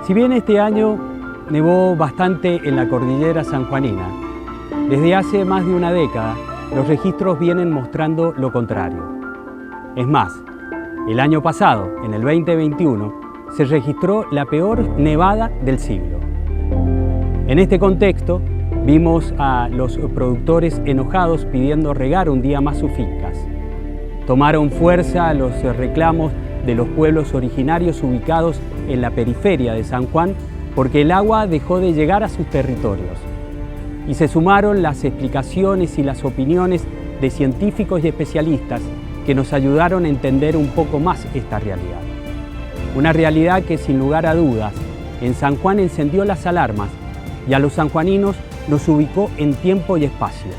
Si bien este año nevó bastante en la cordillera sanjuanina, desde hace más de una década los registros vienen mostrando lo contrario. Es más, el año pasado, en el 2021, se registró la peor nevada del siglo. En este contexto, vimos a los productores enojados pidiendo regar un día más sus fincas. Tomaron fuerza los reclamos de los pueblos originarios ubicados en la periferia de San Juan porque el agua dejó de llegar a sus territorios. Y se sumaron las explicaciones y las opiniones de científicos y especialistas que nos ayudaron a entender un poco más esta realidad. Una realidad que sin lugar a dudas en San Juan encendió las alarmas y a los sanjuaninos nos ubicó en tiempo y espacio.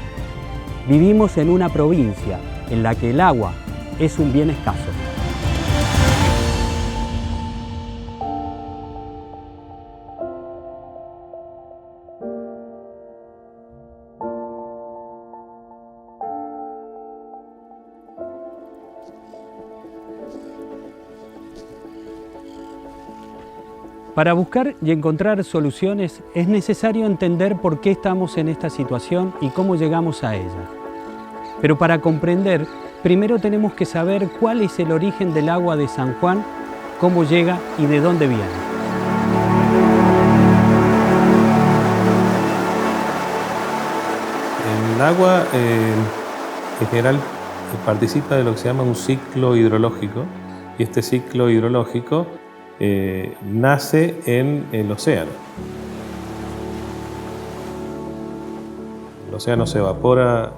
Vivimos en una provincia en la que el agua es un bien escaso. Para buscar y encontrar soluciones es necesario entender por qué estamos en esta situación y cómo llegamos a ella. Pero para comprender, primero tenemos que saber cuál es el origen del agua de San Juan, cómo llega y de dónde viene. El agua en general participa de lo que se llama un ciclo hidrológico, y este ciclo hidrológico nace en el océano. El océano se evapora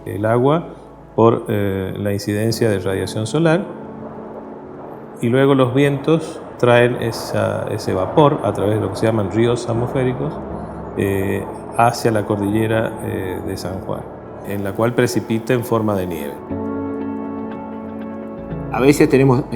el agua por la incidencia de radiación solar y luego los vientos traen ese vapor a través de lo que se llaman ríos atmosféricos hacia la cordillera de San Juan, en la cual precipita en forma de nieve. A veces tenemos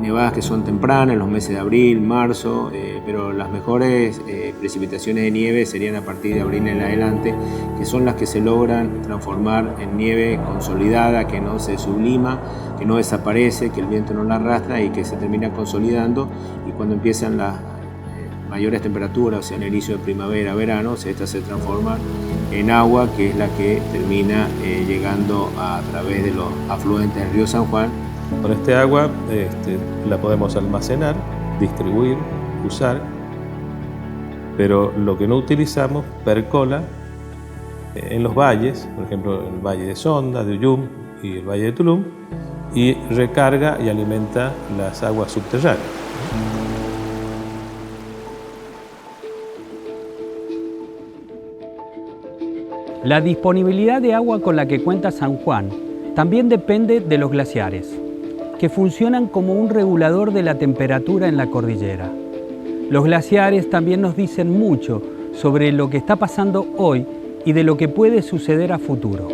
nevadas que son tempranas, en los meses de abril, marzo, pero las mejores precipitaciones de nieve serían a partir de abril en adelante, que son las que se logran transformar en nieve consolidada, que no se sublima, que no desaparece, que el viento no la arrastra y que se termina consolidando. Y cuando empiezan las mayores temperaturas, o sea, en el inicio de primavera, verano, estas se transforman en agua, que es la que termina llegando a través de los afluentes del río San Juan. Con este agua la podemos almacenar, distribuir, usar, pero lo que no utilizamos percola en los valles, por ejemplo el valle de Sonda, de Uyum y el valle de Tulum, y recarga y alimenta las aguas subterráneas. La disponibilidad de agua con la que cuenta San Juan también depende de los glaciares, que funcionan como un regulador de la temperatura en la cordillera. Los glaciares también nos dicen mucho sobre lo que está pasando hoy y de lo que puede suceder a futuro.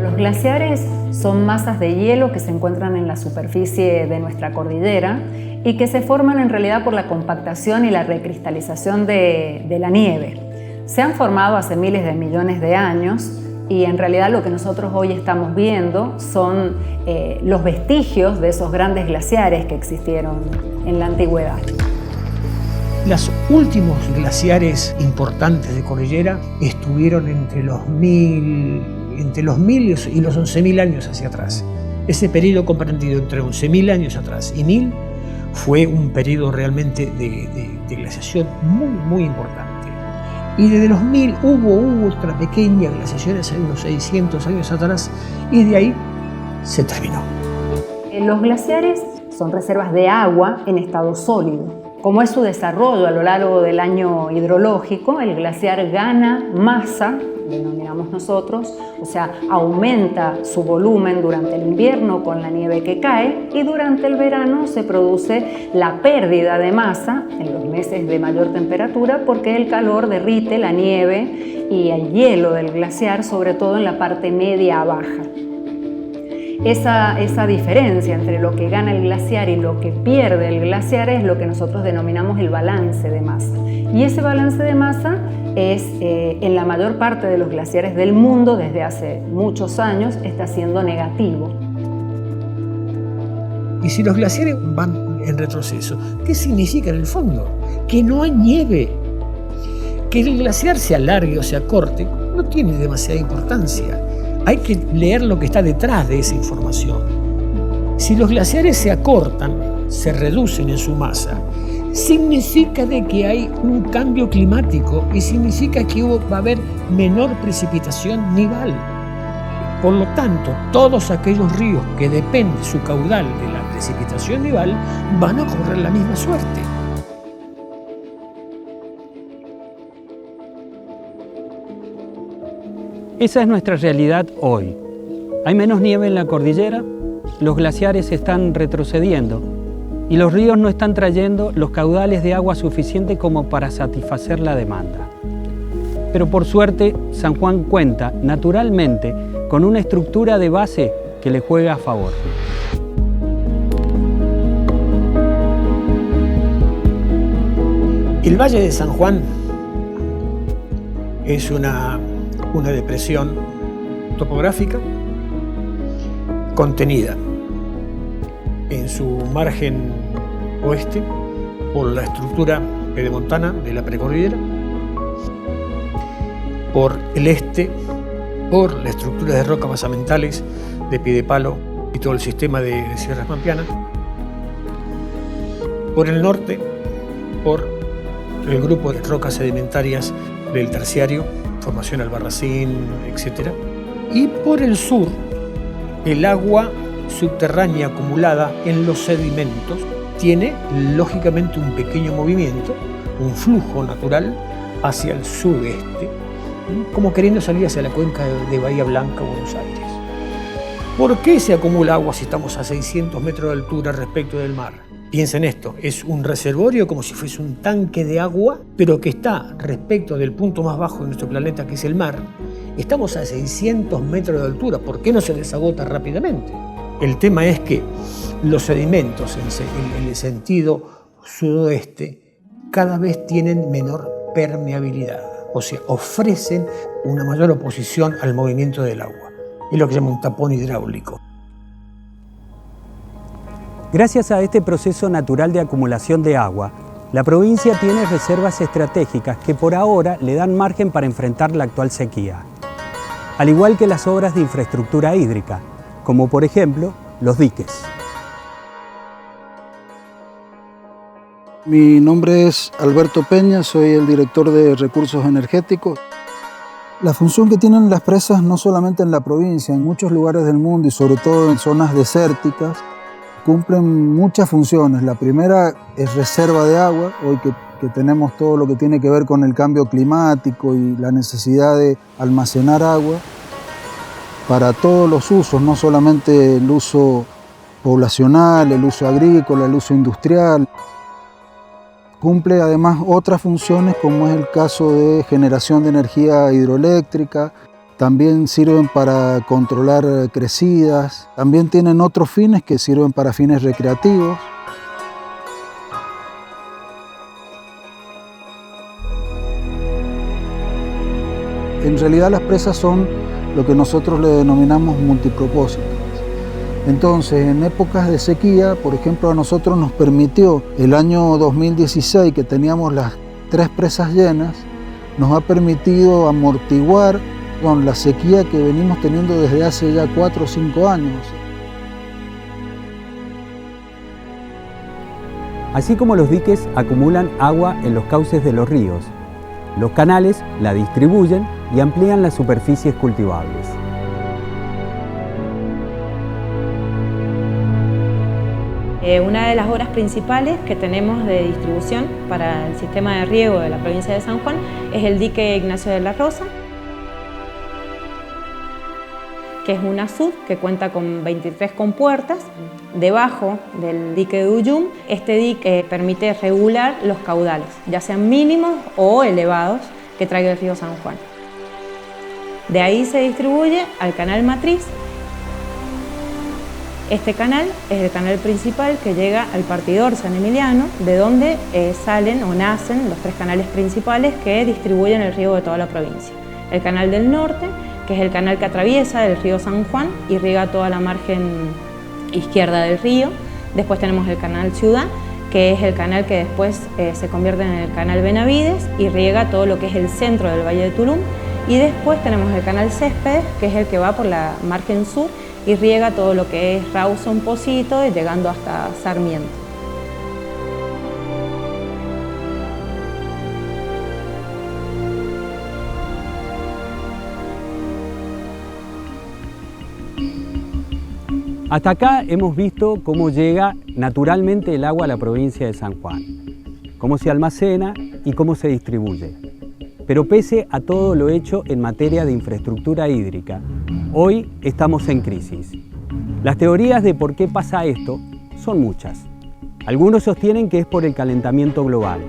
Los glaciares son masas de hielo que se encuentran en la superficie de nuestra cordillera y que se forman en realidad por la compactación y la recristalización de la nieve. Se han formado hace miles de millones de años y en realidad lo que nosotros hoy estamos viendo son los vestigios de esos grandes glaciares que existieron en la antigüedad. Los últimos glaciares importantes de cordillera estuvieron entre los 1000 y los 11.000 años hacia atrás. Ese periodo comprendido entre 11.000 años atrás y 1000 fue un periodo realmente de glaciación muy importante. Y desde los 1000 hubo otra pequeña glaciación hace unos 600 años atrás y de ahí se terminó. Los glaciares son reservas de agua en estado sólido. Como es su desarrollo a lo largo del año hidrológico, el glaciar gana masa, denominamos nosotros, o sea, aumenta su volumen durante el invierno con la nieve que cae y durante el verano se produce la pérdida de masa en los meses de mayor temperatura porque el calor derrite la nieve y el hielo del glaciar, sobre todo en la parte media a baja. Esa diferencia entre lo que gana el glaciar y lo que pierde el glaciar es lo que nosotros denominamos el balance de masa. Y ese balance de masa es, en la mayor parte de los glaciares del mundo, desde hace muchos años, está siendo negativo. Y si los glaciares van en retroceso. ¿Qué significa en el fondo? Que no hay nieve. Que el glaciar se alargue o se acorte no tiene demasiada importancia. Hay que leer lo que está detrás de esa información. Si los glaciares se acortan, se reducen en su masa, significa de que hay un cambio climático y significa que va a haber menor precipitación nival. Por lo tanto, todos aquellos ríos que dependen su caudal de la precipitación nival van a correr la misma suerte. Esa es nuestra realidad hoy. Hay menos nieve en la cordillera, los glaciares están retrocediendo y los ríos no están trayendo los caudales de agua suficientes como para satisfacer la demanda. Pero por suerte, San Juan cuenta naturalmente con una estructura de base que le juega a favor. El Valle de San Juan es una depresión topográfica contenida en su margen oeste por la estructura pedemontana de la precordillera, por el este por la estructura de rocas basamentales de Piedepalo y todo el sistema de sierras pampeanas, por el norte por el grupo de rocas sedimentarias del Terciario, formación Albarracín, etc. Y por el sur, el agua subterránea acumulada en los sedimentos tiene lógicamente un pequeño movimiento, un flujo natural hacia el sudeste, como queriendo salir hacia la cuenca de Bahía Blanca, Buenos Aires. ¿Por qué se acumula agua si estamos a 600 metros de altura respecto del mar? Piensen esto, es un reservorio como si fuese un tanque de agua, pero que está respecto del punto más bajo de nuestro planeta, que es el mar. Estamos a 600 metros de altura, ¿por qué no se desagota rápidamente? El tema es que los sedimentos en el sentido sudoeste cada vez tienen menor permeabilidad, o sea, ofrecen una mayor oposición al movimiento del agua. Es lo que se llama un tapón hidráulico. Gracias a este proceso natural de acumulación de agua, la provincia tiene reservas estratégicas que por ahora le dan margen para enfrentar la actual sequía. Al igual que las obras de infraestructura hídrica, como por ejemplo los diques. Mi nombre es Alberto Peña, soy el director de Recursos Energéticos. La función que tienen las presas no solamente en la provincia, en muchos lugares del mundo y sobre todo en zonas desérticas, cumplen muchas funciones. La primera es reserva de agua, hoy que tenemos todo lo que tiene que ver con el cambio climático y la necesidad de almacenar agua para todos los usos, no solamente el uso poblacional, el uso agrícola, el uso industrial. Cumple además otras funciones como es el caso de generación de energía hidroeléctrica. También sirven para controlar crecidas, también tienen otros fines que sirven para fines recreativos. En realidad las presas son lo que nosotros le denominamos multipropósitos. Entonces, en épocas de sequía, por ejemplo, a nosotros nos permitió el año 2016, que teníamos las 3 presas llenas, nos ha permitido amortiguar con la sequía que venimos teniendo desde hace ya 4 o 5 años. Así como los diques acumulan agua en los cauces de los ríos, los canales la distribuyen y amplían las superficies cultivables. Una de las obras principales que tenemos de distribución para el sistema de riego de la provincia de San Juan es el dique Ignacio de la Rosa, que es una SUD que cuenta con 23 compuertas. Debajo del dique de Uyum, este dique permite regular los caudales, ya sean mínimos o elevados, que traiga el río San Juan. De ahí se distribuye al canal matriz. Este canal es el canal principal que llega al partidor San Emiliano, de donde salen o nacen los 3 canales principales que distribuyen el riego de toda la provincia. El canal del norte, que es el canal que atraviesa el río San Juan y riega toda la margen izquierda del río, Después tenemos el canal Ciudad, que es el canal que después se convierte en el canal Benavides y riega todo lo que es el centro del Valle de Tulum. Y después tenemos el canal Céspedes, que es el que va por la margen sur y riega todo lo que es Rawson, Pocito, llegando hasta Sarmiento. Hasta acá hemos visto cómo llega naturalmente el agua a la provincia de San Juan, cómo se almacena y cómo se distribuye. Pero pese a todo lo hecho en materia de infraestructura hídrica, hoy estamos en crisis. Las teorías de por qué pasa esto son muchas. Algunos sostienen que es por el calentamiento global,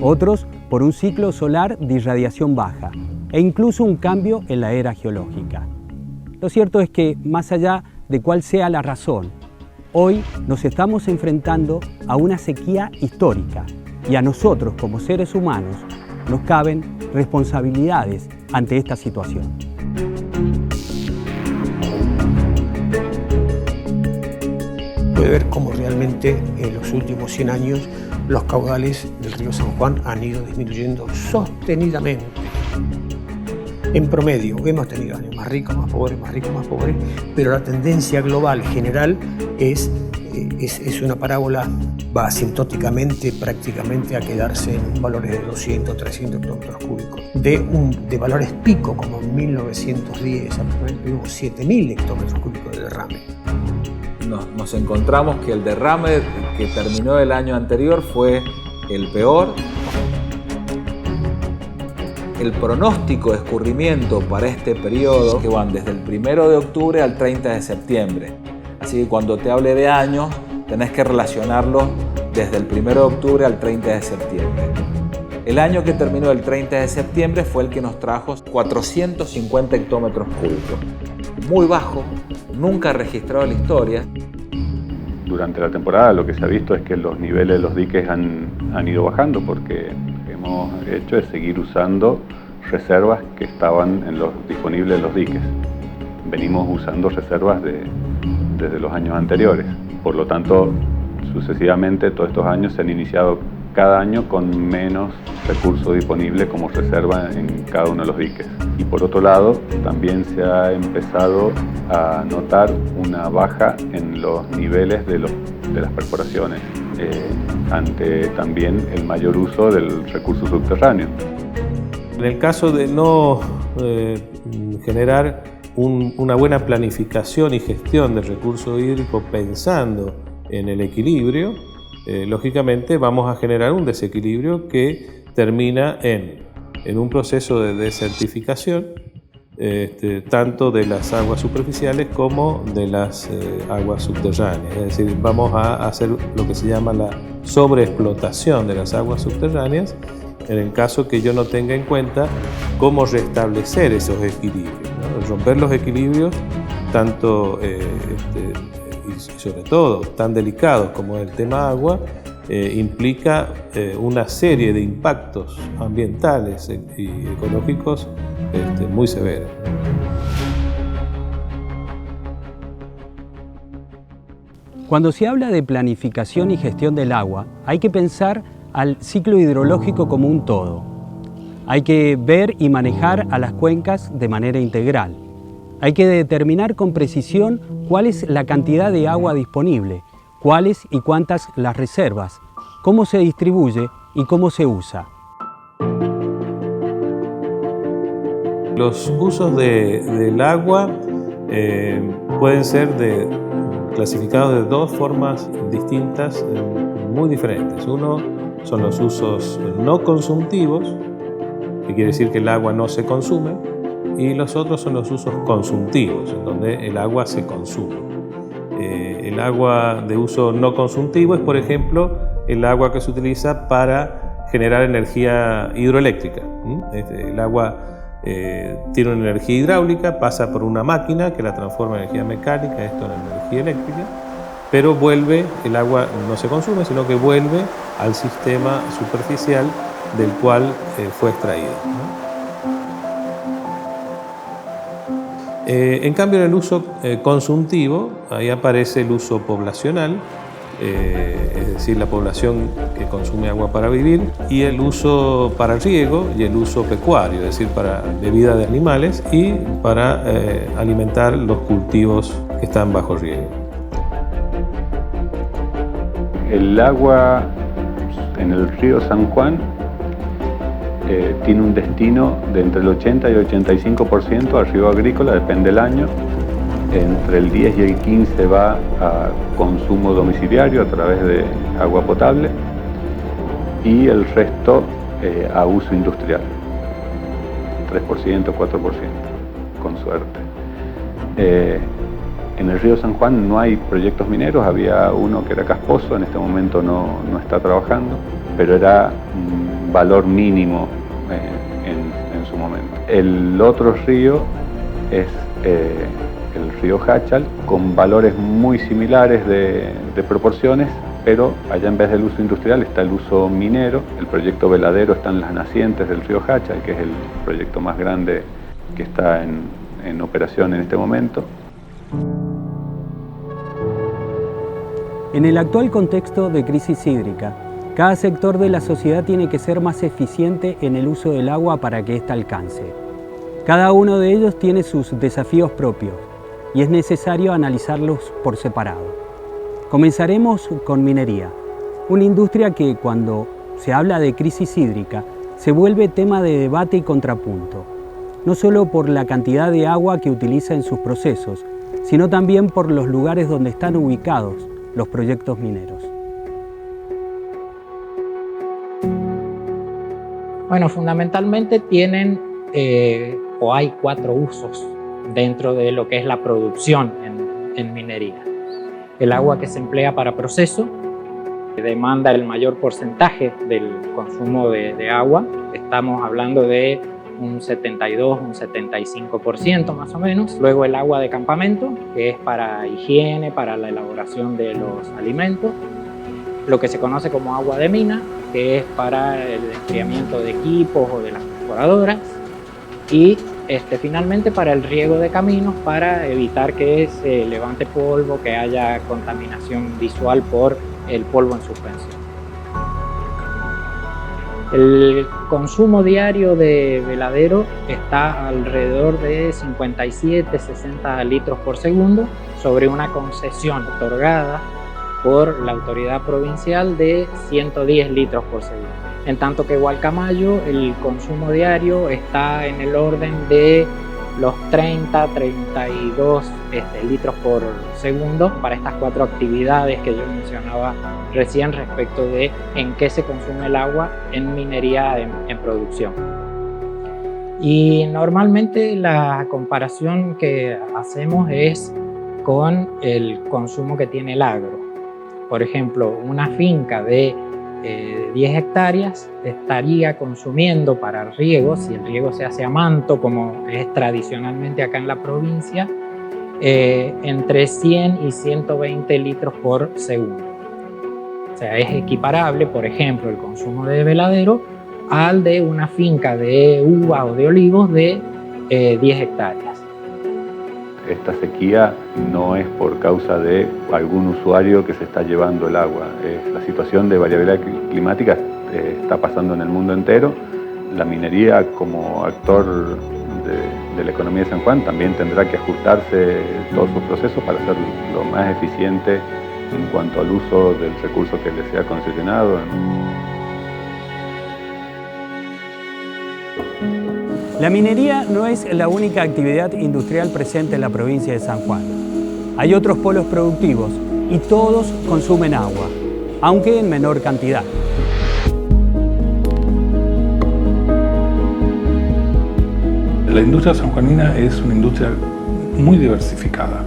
otros por un ciclo solar de irradiación baja e incluso un cambio en la era geológica. Lo cierto es que, más allá de cuál sea la razón, hoy nos estamos enfrentando a una sequía histórica y a nosotros como seres humanos nos caben responsabilidades ante esta situación. Puede ver cómo realmente en los últimos 100 años los caudales del río San Juan han ido disminuyendo sostenidamente. En promedio, hemos tenido años más ricos, más pobres, más ricos, más pobres, pero la tendencia global general es una parábola, va asintóticamente prácticamente a quedarse en valores de 200, 300 hectómetros cúbicos. De valores pico, como en 1910, aproximadamente tuvimos 7.000 hectómetros cúbicos de derrame. Nos encontramos que el derrame que terminó el año anterior fue el peor. El pronóstico de escurrimiento para este periodo que van desde el 1 de octubre al 30 de septiembre. Así que cuando te hable de años, tenés que relacionarlo desde el 1 de octubre al 30 de septiembre. El año que terminó el 30 de septiembre fue el que nos trajo 450 hectómetros cúbicos. Muy bajo, nunca registrado en la historia. Durante la temporada lo que se ha visto es que los niveles de los diques han ido bajando porque hemos hecho es seguir usando reservas que estaban disponibles en los diques. Venimos usando reservas desde los años anteriores. Por lo tanto, sucesivamente todos estos años se han iniciado cada año con menos recursos disponibles como reserva en cada uno de los diques. Y por otro lado, también se ha empezado a notar una baja en los niveles de las perforaciones, ante también el mayor uso del recurso subterráneo. En el caso de no generar una buena planificación y gestión del recurso hídrico pensando en el equilibrio, lógicamente vamos a generar un desequilibrio que termina en un proceso de desertificación, tanto de las aguas superficiales como de las aguas subterráneas. Es decir, vamos a hacer lo que se llama la sobreexplotación de las aguas subterráneas en el caso que yo no tenga en cuenta cómo restablecer esos equilibrios, ¿no? Romper los equilibrios, tanto y sobre todo tan delicados como el tema agua, implica una serie de impactos ambientales y ecológicos muy severos. Cuando se habla de planificación y gestión del agua, hay que pensar al ciclo hidrológico como un todo. Hay que ver y manejar a las cuencas de manera integral. Hay que determinar con precisión cuál es la cantidad de agua disponible, cuáles y cuántas las reservas, cómo se distribuye y cómo se usa. Los usos del agua pueden ser clasificados de dos formas distintas, muy diferentes. Uno son los usos no consumtivos, que quiere decir que el agua no se consume, y los otros son los usos consumtivos, en donde el agua se consume. El agua de uso no consumtivo es, por ejemplo, el agua que se utiliza para generar energía hidroeléctrica. El agua tiene una energía hidráulica, pasa por una máquina que la transforma en energía mecánica, esto en energía eléctrica, pero el agua no se consume, sino que vuelve al sistema superficial del cual fue extraída, ¿no? En cambio, en el uso consumtivo, ahí aparece el uso poblacional, es decir, la población que consume agua para vivir, y el uso para riego y el uso pecuario, es decir, para bebida de animales y para alimentar los cultivos que están bajo riego. El agua en el río San Juan tiene un destino de entre el 80 y el 85% al riego agrícola, depende del año. Entre el 10 y el 15 va a consumo domiciliario a través de agua potable y el resto a uso industrial, 3%, 4%, con suerte. En el río San Juan no hay proyectos mineros, había uno que era Casposo, en este momento no está trabajando, pero era un valor mínimo en su momento. El otro río es el río Hachal, con valores muy similares de proporciones, pero allá en vez del uso industrial está el uso minero. El proyecto Veladero está en las nacientes del río Hachal, que es el proyecto más grande que está en operación en este momento. En el actual contexto de crisis hídrica, cada sector de la sociedad tiene que ser más eficiente en el uso del agua para que ésta alcance. Cada uno de ellos tiene sus desafíos propios y es necesario analizarlos por separado. Comenzaremos con minería, una industria que cuando se habla de crisis hídrica se vuelve tema de debate y contrapunto, no solo por la cantidad de agua que utiliza en sus procesos, sino también por los lugares donde están ubicados los proyectos mineros. Bueno, fundamentalmente tienen o hay 4 usos dentro de lo que es la producción en minería. El agua que se emplea para proceso demanda el mayor porcentaje del consumo de agua. Estamos hablando de un 72, un 75% más o menos. Luego el agua de campamento, que es para higiene, para la elaboración de los alimentos. Lo que se conoce como agua de mina, que es para el enfriamiento de equipos o de las perforadoras. Y finalmente para el riego de caminos, para evitar que se levante polvo, que haya contaminación visual por el polvo en suspensión. El consumo diario de Veladero está alrededor de 57-60 litros por segundo sobre una concesión otorgada por la autoridad provincial de 110 litros por segundo. En tanto que Gualcamayo, el consumo diario está en el orden de los 30-32 litros por segundo para estas 4 actividades que yo mencionaba recién respecto de en qué se consume el agua en minería en producción. Y normalmente la comparación que hacemos es con el consumo que tiene el agro. Por ejemplo, una finca de 10 hectáreas estaría consumiendo para riego, si el riego se hace a manto como es tradicionalmente acá en la provincia, entre 100 y 120 litros por segundo. O sea, es equiparable, por ejemplo, el consumo de Veladero al de una finca de uva o de olivos de 10 hectáreas. Esta sequía no es por causa de algún usuario que se está llevando el agua. La situación de variabilidad climática está pasando en el mundo entero. La minería, como actor de la economía de San Juan, también tendrá que ajustarse todos sus procesos para ser lo más eficiente en cuanto al uso del recurso que le sea concesionado. La minería no es la única actividad industrial presente en la provincia de San Juan. Hay otros polos productivos y todos consumen agua, aunque en menor cantidad. La industria sanjuanina es una industria muy diversificada.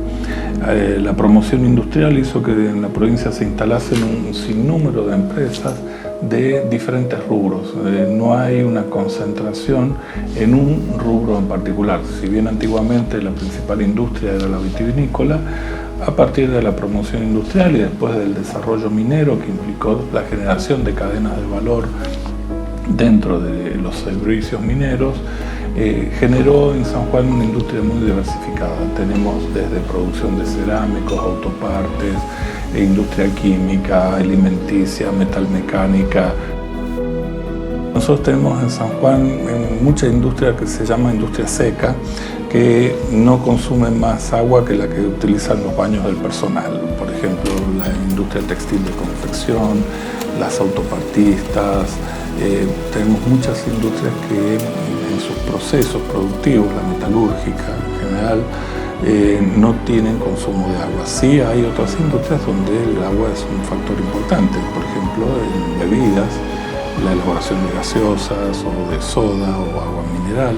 La promoción industrial hizo que en la provincia se instalasen un sinnúmero de empresas de diferentes rubros. No hay una concentración en un rubro en particular. Si bien antiguamente la principal industria era la vitivinícola, a partir de la promoción industrial y después del desarrollo minero, que implicó la generación de cadenas de valor dentro de los servicios mineros, generó en San Juan una industria muy diversificada. Tenemos desde producción de cerámicos, autopartes, industria química, alimenticia, metalmecánica. Nosotros tenemos en San Juan mucha industria que se llama industria seca, que no consumen más agua que la que utilizan los baños del personal. Por ejemplo, la industria textil de confección, las autopartistas. Tenemos muchas industrias que en sus procesos productivos, la metalúrgica en general, no tienen consumo de agua. Sí hay otras industrias donde el agua es un factor importante, por ejemplo en bebidas, la elaboración de gaseosas o de soda o agua mineral.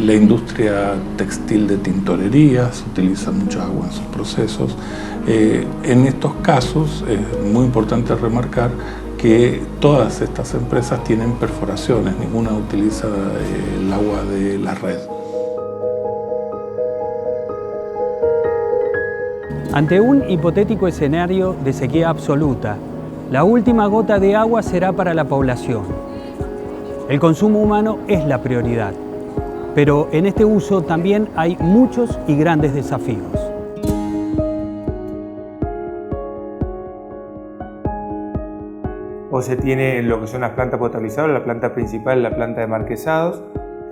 La industria textil de tintorería se utiliza mucha agua en sus procesos. En estos casos es muy importante remarcar que todas estas empresas tienen perforaciones, ninguna utiliza el agua de la red. Ante un hipotético escenario de sequía absoluta, la última gota de agua será para la población. El consumo humano es la prioridad, pero en este uso también hay muchos y grandes desafíos. O se tiene lo que son las plantas potabilizadoras, la planta principal, la planta de Marquesados,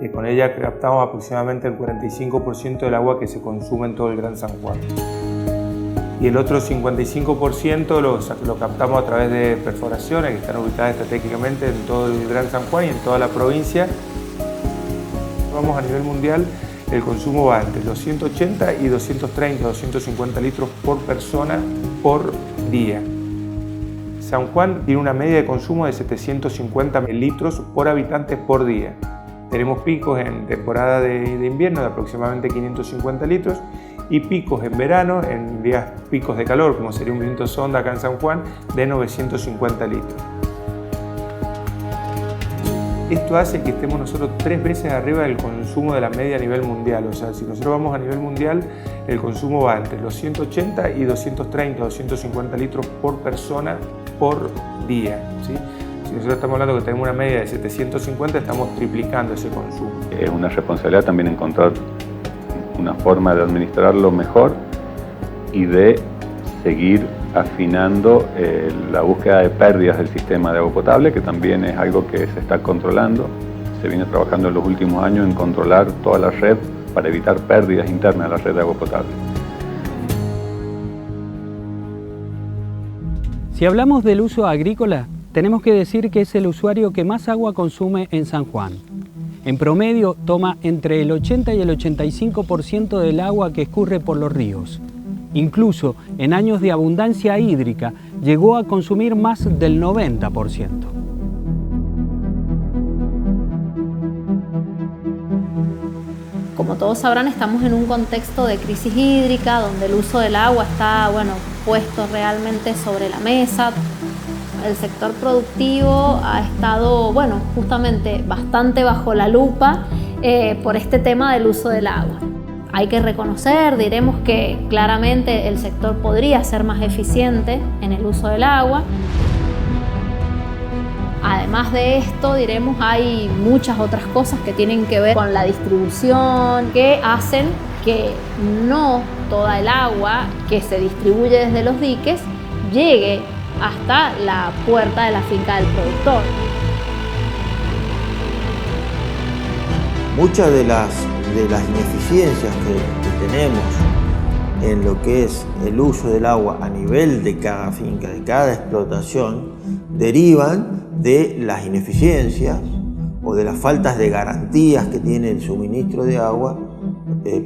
que con ella captamos aproximadamente el 45% del agua que se consume en todo el Gran San Juan. Y el otro 55% lo captamos a través de perforaciones que están ubicadas estratégicamente en todo el Gran San Juan y en toda la provincia. Vamos a nivel mundial, el consumo va entre los 180 y 230, 250 litros por persona por día. San Juan tiene una media de consumo de 750 litros por habitante por día. Tenemos picos en temporada de invierno de aproximadamente 550 litros y picos en verano, en días picos de calor, como sería un viento sonda acá en San Juan, de 950 litros. Esto hace que estemos nosotros 3 veces arriba del consumo de la media a nivel mundial. O sea, si nosotros vamos a nivel mundial, el consumo va entre los 180 y 230, 250 litros por persona por día, ¿sí? Si nosotros estamos hablando que tenemos una media de 750, estamos triplicando ese consumo. Es una responsabilidad también encontrar una forma de administrarlo mejor y de seguir afinando la búsqueda de pérdidas del sistema de agua potable, que también es algo que se está controlando. Se viene trabajando en los últimos años en controlar toda la red para evitar pérdidas internas de la red de agua potable. Si hablamos del uso agrícola, tenemos que decir que es el usuario que más agua consume en San Juan. En promedio toma entre el 80 y el 85% del agua que escurre por los ríos. Incluso en años de abundancia hídrica llegó a consumir más del 90%. Como todos sabrán, estamos en un contexto de crisis hídrica donde el uso del agua está, puesto realmente sobre la mesa. El sector productivo ha estado, justamente bastante bajo la lupa por este tema del uso del agua. Hay que reconocer, diremos que claramente el sector podría ser más eficiente en el uso del agua. Además de esto, diremos, hay muchas otras cosas que tienen que ver con la distribución, que hacen que no toda el agua que se distribuye desde los diques llegue hasta la puerta de la finca del productor. Muchas de las ineficiencias que tenemos en lo que es el uso del agua a nivel de cada finca, de cada explotación, derivan de las ineficiencias o de las faltas de garantías que tiene el suministro de agua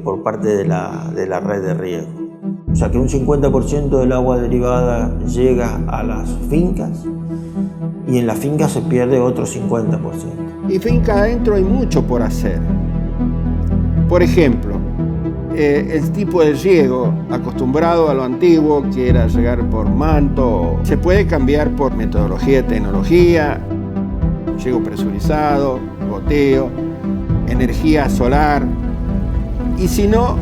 por parte de la red de riego. O sea que un 50% del agua derivada llega a las fincas y en las fincas se pierde otro 50%. Y finca adentro hay mucho por hacer. Por ejemplo, el tipo de riego acostumbrado a lo antiguo, que era regar por manto, se puede cambiar por metodología de tecnología, riego presurizado, goteo, energía solar y si no,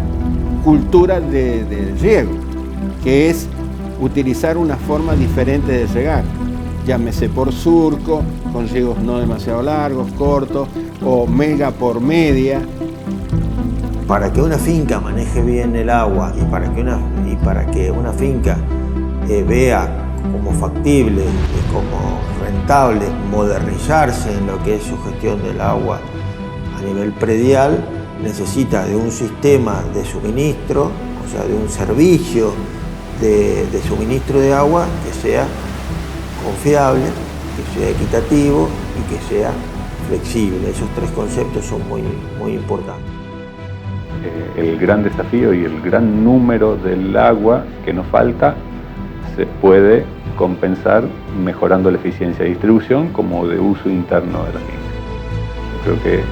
cultura de riego, que es utilizar una forma diferente de regar, llámese por surco, con riegos no demasiado largos, cortos, o mega por media. Para que una finca maneje bien el agua y para que una finca vea como factible y como rentable modernizarse en lo que es su gestión del agua a nivel predial, necesita de un sistema de suministro, o sea, de un servicio de suministro de agua que sea confiable, que sea equitativo y que sea flexible. Esos tres conceptos son muy importantes. El gran desafío y el gran número del agua que nos falta se puede compensar mejorando la eficiencia de distribución como de uso interno de las mismas. Creo que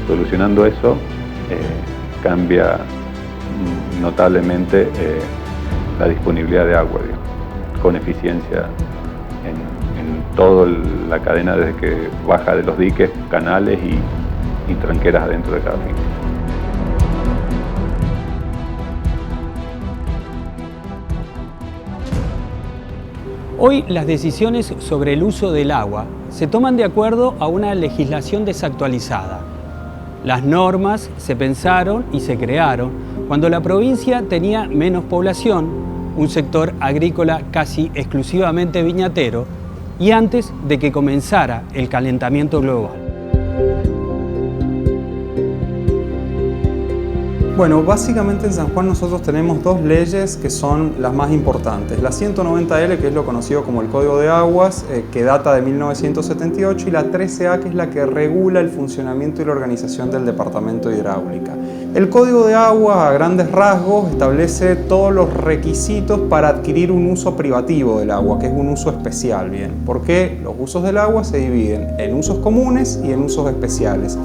solucionando eso cambia notablemente la disponibilidad de agua, digamos, con eficiencia en toda la cadena desde que baja de los diques, canales y tranqueras adentro de cada finca. Hoy las decisiones sobre el uso del agua se toman de acuerdo a una legislación desactualizada. Las normas se pensaron y se crearon cuando la provincia tenía menos población, un sector agrícola casi exclusivamente viñatero y antes de que comenzara el calentamiento global. Bueno, básicamente en San Juan nosotros tenemos dos leyes que son las más importantes. La 190L, que es lo conocido como el Código de Aguas, que data de 1978, y la 13A, que es la que regula el funcionamiento y la organización del Departamento de Hidráulica. El Código de Aguas, a grandes rasgos, establece todos los requisitos para adquirir un uso privativo del agua, que es un uso especial, ¿bien? Porque los usos del agua se dividen en usos comunes y en usos especiales.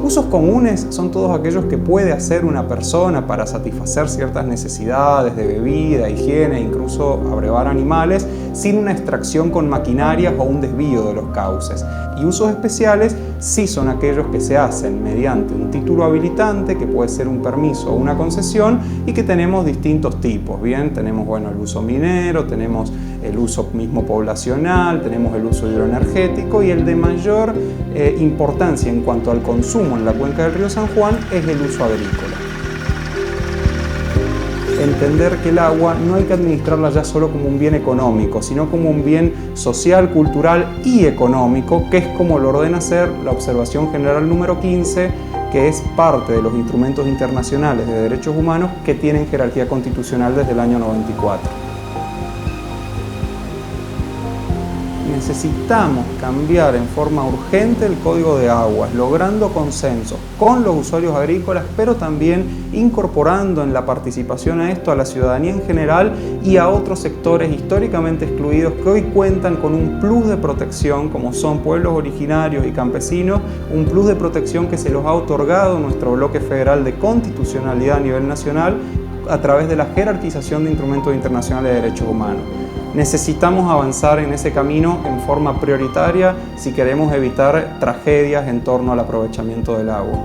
Usos comunes son todos aquellos que puede hacer una persona para satisfacer ciertas necesidades de bebida, higiene, incluso abrevar animales, sin una extracción con maquinarias o un desvío de los cauces. Y usos especiales sí son aquellos que se hacen mediante un título habilitante, que puede ser un permiso o una concesión, y que tenemos distintos tipos. Bien, tenemos el uso minero, tenemos el uso mismo poblacional, tenemos el uso hidroenergético, y el de mayor importancia en cuanto al consumo en la cuenca del río San Juan es el uso agrícola. Entender que el agua no hay que administrarla ya solo como un bien económico, sino como un bien social, cultural y económico, que es como lo ordena hacer la Observación General número 15, que es parte de los instrumentos internacionales de derechos humanos que tienen jerarquía constitucional desde el año 94. Necesitamos cambiar en forma urgente el Código de Aguas, logrando consensos con los usuarios agrícolas, pero también incorporando en la participación a esto a la ciudadanía en general y a otros sectores históricamente excluidos que hoy cuentan con un plus de protección, como son pueblos originarios y campesinos, un plus de protección que se los ha otorgado nuestro bloque federal de constitucionalidad a nivel nacional a través de la jerarquización de instrumentos internacionales de derechos humanos. Necesitamos avanzar en ese camino en forma prioritaria si queremos evitar tragedias en torno al aprovechamiento del agua.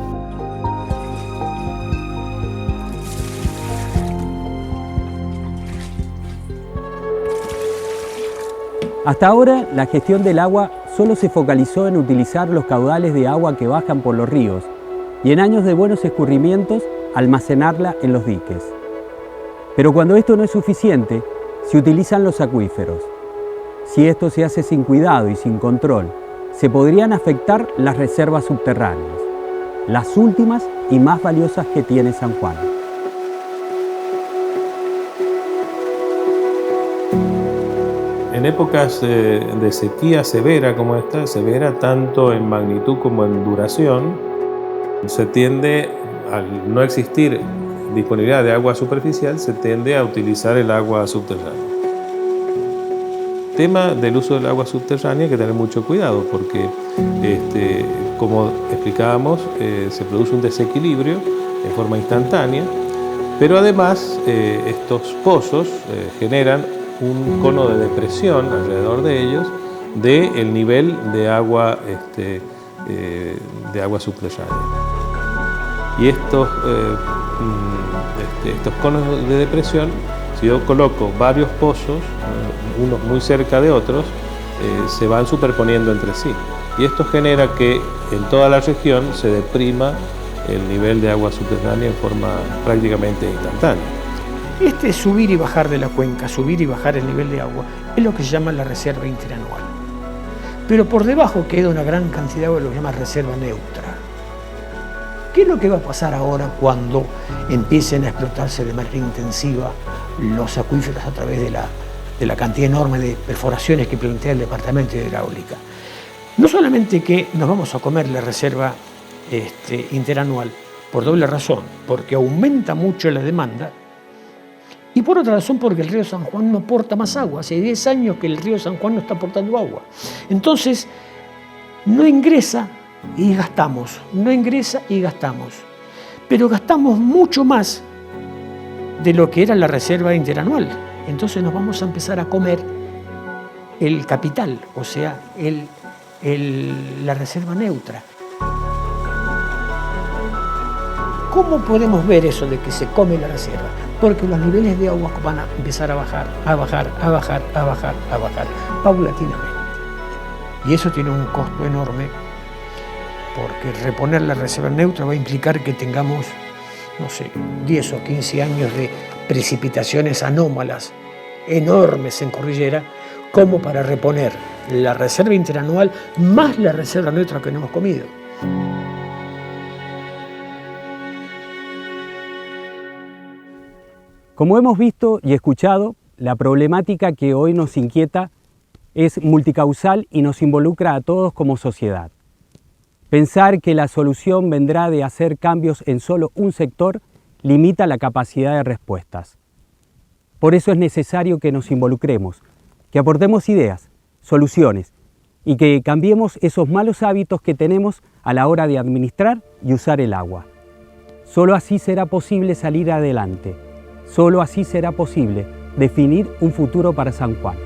Hasta ahora, la gestión del agua solo se focalizó en utilizar los caudales de agua que bajan por los ríos y en años de buenos escurrimientos, almacenarla en los diques. Pero cuando esto no es suficiente, se utilizan los acuíferos. Si esto se hace sin cuidado y sin control, se podrían afectar las reservas subterráneas, las últimas y más valiosas que tiene San Juan. En épocas de sequía severa como esta, severa tanto en magnitud como en duración, se tiende, al no existir disponibilidad de agua superficial, se tiende a utilizar el agua subterránea. El tema del uso del agua subterránea hay que tener mucho cuidado porque, como explicábamos, se produce un desequilibrio en forma instantánea, pero además estos pozos generan un cono de depresión alrededor de ellos del nivel de agua subterránea. Y estos conos de depresión, si yo coloco varios pozos, unos muy cerca de otros, se van superponiendo entre sí. Y esto genera que en toda la región se deprima el nivel de agua subterránea en forma prácticamente instantánea. Este subir y bajar de la cuenca, subir y bajar el nivel de agua, es lo que se llama la reserva interanual. Pero por debajo queda una gran cantidad de lo que se llama reserva neutra. ¿Qué es lo que va a pasar ahora cuando empiecen a explotarse de manera intensiva los acuíferos a través de la cantidad enorme de perforaciones que plantea el Departamento de Hidráulica? No solamente que nos vamos a comer la reserva interanual, por doble razón, porque aumenta mucho la demanda, y por otra razón porque el río San Juan no aporta más agua. Hace 10 años que el río San Juan no está aportando agua. Entonces, no ingresa y gastamos, no ingresa y gastamos. Pero gastamos mucho más de lo que era la reserva interanual. Entonces nos vamos a empezar a comer el capital, o sea, la reserva neutra. ¿Cómo podemos ver eso de que se come la reserva? Porque los niveles de agua van a empezar a bajar, paulatinamente. Y eso tiene un costo enorme, porque reponer la reserva neutra va a implicar que tengamos, no sé, 10 o 15 años de precipitaciones anómalas, enormes en cordillera, como para reponer la reserva interanual más la reserva neutra que no hemos comido. Como hemos visto y escuchado, la problemática que hoy nos inquieta es multicausal y nos involucra a todos como sociedad. Pensar que la solución vendrá de hacer cambios en solo un sector limita la capacidad de respuestas. Por eso es necesario que nos involucremos, que aportemos ideas, soluciones y que cambiemos esos malos hábitos que tenemos a la hora de administrar y usar el agua. Solo así será posible salir adelante. Solo así será posible definir un futuro para San Juan.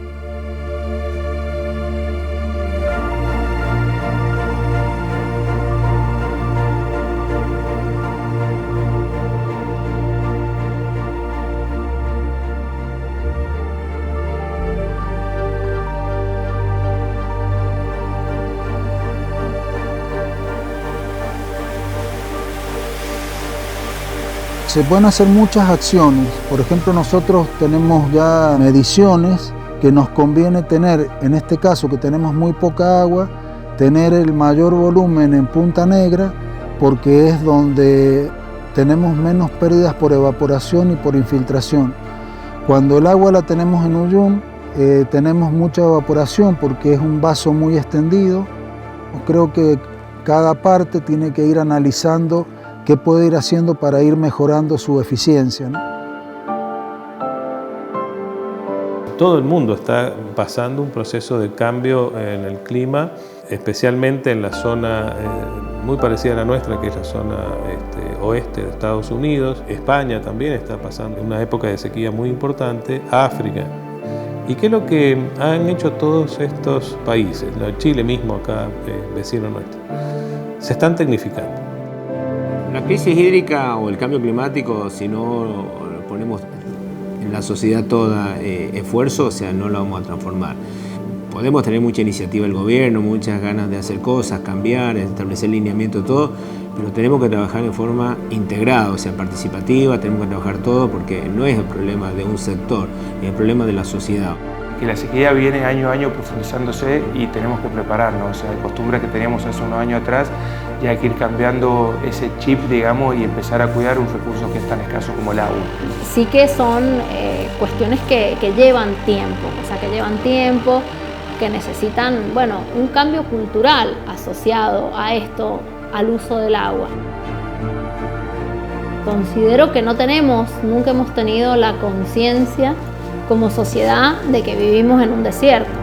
Se pueden hacer muchas acciones. Por ejemplo, nosotros tenemos ya mediciones que nos conviene tener, en este caso que tenemos muy poca agua, tener el mayor volumen en Punta Negra, porque es donde tenemos menos pérdidas por evaporación y por infiltración. Cuando el agua la tenemos en Uyum, tenemos mucha evaporación porque es un vaso muy extendido. Creo que cada parte tiene que ir analizando qué puede ir haciendo para ir mejorando su eficiencia, ¿no? Todo el mundo está pasando un proceso de cambio en el clima, especialmente en la zona muy parecida a la nuestra, que es la zona oeste de Estados Unidos. España también está pasando una época de sequía muy importante, África. ¿Y qué es lo que han hecho todos estos países? Chile mismo, acá, vecino nuestro. Se están tecnificando. La crisis hídrica o el cambio climático, si no lo ponemos en la sociedad toda esfuerzo, o sea, no lo vamos a transformar. Podemos tener mucha iniciativa del gobierno, muchas ganas de hacer cosas, cambiar, establecer lineamiento, todo, pero tenemos que trabajar en forma integrada, o sea, participativa, tenemos que trabajar todo porque no es el problema de un sector, es el problema de la sociedad. Que la sequía viene año a año profundizándose y tenemos que prepararnos, o sea, costumbres que teníamos hace unos años atrás, ya hay que ir cambiando ese chip, digamos, y empezar a cuidar un recurso que es tan escaso como el agua. Sí que son cuestiones que llevan tiempo, o sea, que llevan tiempo, que necesitan, bueno, un cambio cultural asociado a esto, al uso del agua. Considero que nunca hemos tenido la conciencia como sociedad de que vivimos en un desierto.